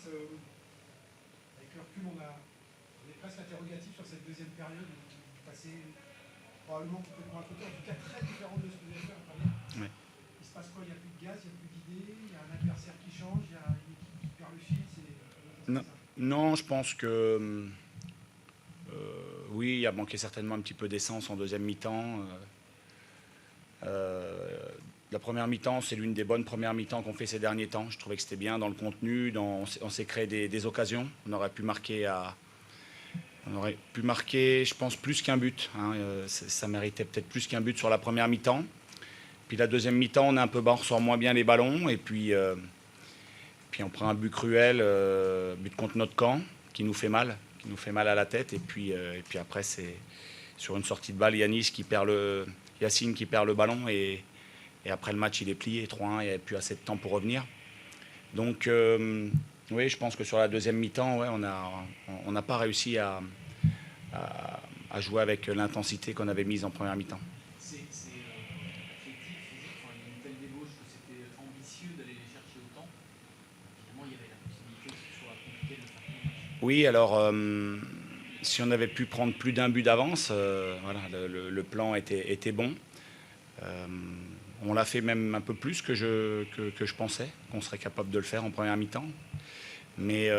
avec le recul, on est presque interrogatif sur cette deuxième période. Vous passez probablement complètement à côté, en tout cas très différent de ce que vous avez fait en première. Ouais. Il se passe quoi? Il n'y a plus de gaz, il n'y a plus d'idées, il y a un adversaire qui change, il y a une équipe qui perd le fil. Non, je pense que oui, il a manqué certainement un petit peu d'essence en deuxième mi-temps. La première mi-temps, c'est l'une des bonnes premières mi-temps qu'on fait ces derniers temps. Je trouvais que c'était bien dans le contenu, on s'est créé des occasions. On aurait pu marquer, je pense, plus qu'un but. Hein. Ça méritait peut-être plus qu'un but sur la première mi-temps. Puis la deuxième mi-temps, on est un peu bas, on ressort moins bien les ballons. Et puis on prend un but cruel, but contre notre camp, qui nous fait mal à la tête. Et puis après, c'est sur une sortie de balle, Yacine qui perd le ballon. Et après le match, il est plié, 3-1, il n'y avait plus assez de temps pour revenir. Donc, oui, je pense que sur la deuxième mi-temps, ouais, on n'a pas réussi à jouer avec l'intensité qu'on avait mise en première mi-temps. C'est athlétique, physique, il y a une telle débauche que c'était ambitieux d'aller les chercher autant. Finalement, il y avait la possibilité que ce soit compliqué de faire tout le match. Oui, alors, si on avait pu prendre plus d'un but d'avance, voilà, le plan était bon. On l'a fait même un peu plus que je pensais qu'on serait capable de le faire en première mi-temps. Mais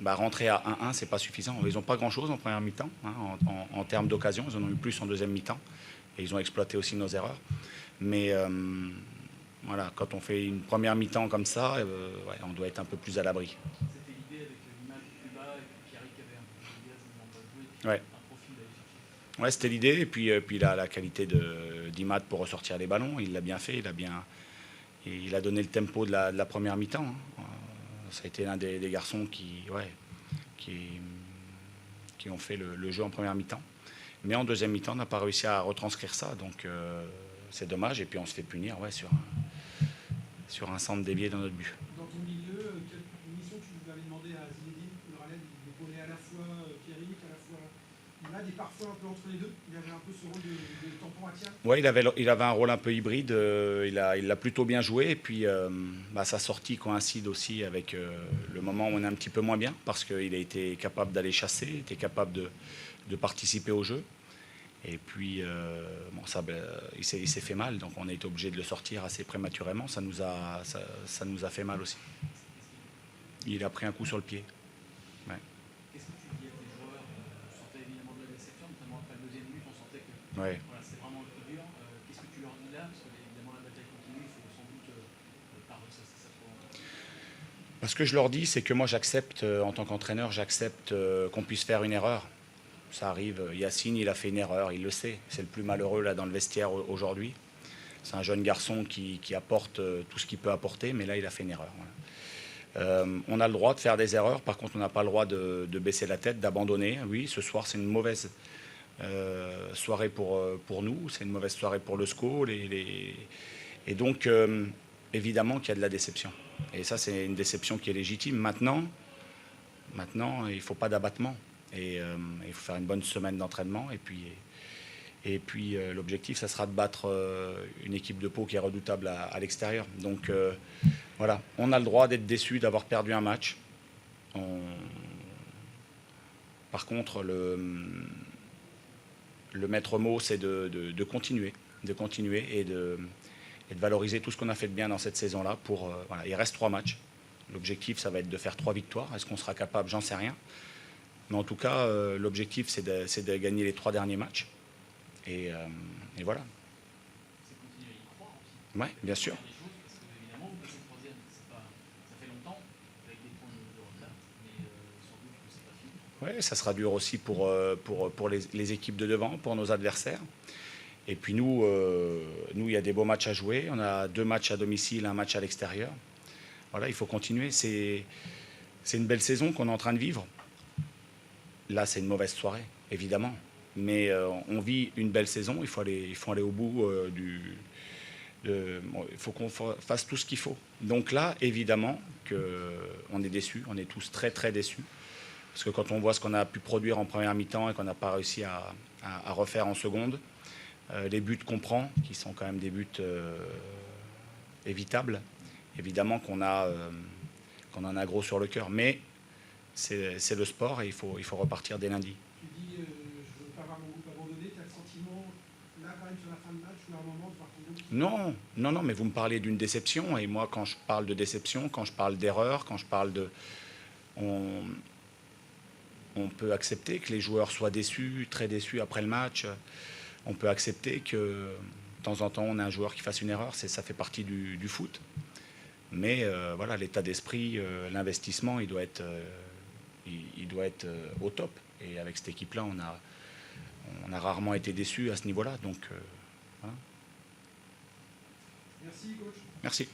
rentrer à 1-1, c'est pas suffisant. Ils n'ont pas grand-chose en première mi-temps, hein, en termes d'occasion. Ils en ont eu plus en deuxième mi-temps. Et ils ont exploité aussi nos erreurs. Mais voilà, quand on fait une première mi-temps comme ça, ouais, on doit être un peu plus à l'abri. C'était l'idée avec l'image plus bas et puis Pierre qui avait un peu de gaz au moment de jouer, et puis Ouais. un profil d'aller chercher. Ouais, c'était l'idée. Et puis il a la qualité d'Imad pour ressortir les ballons. Il l'a bien fait. Il a donné le tempo de la première mi-temps. Hein. Ça a été l'un des garçons qui ont fait le jeu en première mi-temps. Mais en deuxième mi-temps, on n'a pas réussi à retranscrire ça. Donc c'est dommage. Et puis on se fait punir, ouais, sur un centre dévié dans notre but. Dans ton milieu, quelle mission tu avais demandé à Zinedine Mouraled? Il épaulait à la fois Pierrick, à la fois Imad, et parfois un peu entre les deux. Il avait un peu ce rôle de tampon axial. Oui, il avait un rôle un peu hybride. Il l'a plutôt bien joué. Et puis sa sortie coïncide aussi avec le moment où on est un petit peu moins bien, parce qu'il a été capable d'aller chasser, était capable de participer au jeu. Et puis, il s'est fait mal, donc on a été obligé de le sortir assez prématurément. Ça nous a fait mal aussi. Il a pris un coup sur le pied. Ouais. Qu'est-ce que tu dis à tes joueurs? On sentait évidemment de la déception, notamment après le deuxième but, on sentait que Ouais. voilà, c'est vraiment le plus dur. Qu'est-ce que tu leur dis là? Parce que évidemment la bataille continue, il faut sans doute pas ressasser ça trop longtemps. Ce que je leur dis, c'est que moi j'accepte, en tant qu'entraîneur, j'accepte qu'on puisse faire une erreur. Ça arrive, Yacine, il a fait une erreur, il le sait. C'est le plus malheureux là dans le vestiaire aujourd'hui. C'est un jeune garçon qui apporte tout ce qu'il peut apporter, mais là il a fait une erreur. Voilà. On a le droit de faire des erreurs, par contre on n'a pas le droit de baisser la tête, d'abandonner. Oui, ce soir c'est une mauvaise soirée pour nous, c'est une mauvaise soirée pour le SCO. Et donc évidemment qu'il y a de la déception. Et ça c'est une déception qui est légitime. Maintenant il ne faut pas d'abattement. Et il faut faire une bonne semaine d'entraînement. Et puis l'objectif, ça sera de battre une équipe de Pau qui est redoutable à l'extérieur. Donc voilà, on a le droit d'être déçu d'avoir perdu un match. Par contre, le maître mot, c'est de continuer et de valoriser tout ce qu'on a fait de bien dans cette saison-là. Voilà. Il reste 3 matchs. L'objectif, ça va être de faire 3 victoires. Est-ce qu'on sera capable? J'en sais rien. Mais en tout cas, l'objectif, c'est de gagner les 3 derniers matchs. Et voilà. C'est continuer à y croire aussi. Oui, bien sûr. Des choses, parce que évidemment, vous passez troisième, ça fait longtemps, avec des points de retard, mais sans doute que c'est pas fini. Oui, ça sera dur aussi pour les équipes de devant, pour nos adversaires. Et puis nous, il y a des beaux matchs à jouer. On a 2 matchs à domicile, 1 match à l'extérieur. Voilà, il faut continuer. C'est une belle saison qu'on est en train de vivre. Là, c'est une mauvaise soirée, évidemment. Mais on vit une belle saison, il faut aller au bout il faut qu'on fasse tout ce qu'il faut. Donc là, évidemment, on est déçus, on est tous très très déçus. Parce que quand on voit ce qu'on a pu produire en première mi-temps et qu'on n'a pas réussi à refaire en seconde, les buts qu'on prend, qui sont quand même des buts évitables, évidemment qu'on qu'on en a gros sur le cœur. Mais c'est le sport et il faut repartir dès lundi. Tu dis, je ne veux pas avoir mon groupe abandonné. Tu as le sentiment, là, quand même, sur la fin de match, ou à un moment, de voir ton groupe? Non, mais vous me parlez d'une déception. Et moi, quand je parle de déception, quand je parle d'erreur, quand je parle de... On peut accepter que les joueurs soient déçus, très déçus après le match. On peut accepter que de temps en temps, on a un joueur qui fasse une erreur. Ça fait partie du foot. Mais voilà, l'état d'esprit, l'investissement, il doit être au top. Et avec cette équipe-là, on a rarement été déçus à ce niveau-là. Donc, voilà. Merci, coach. Merci.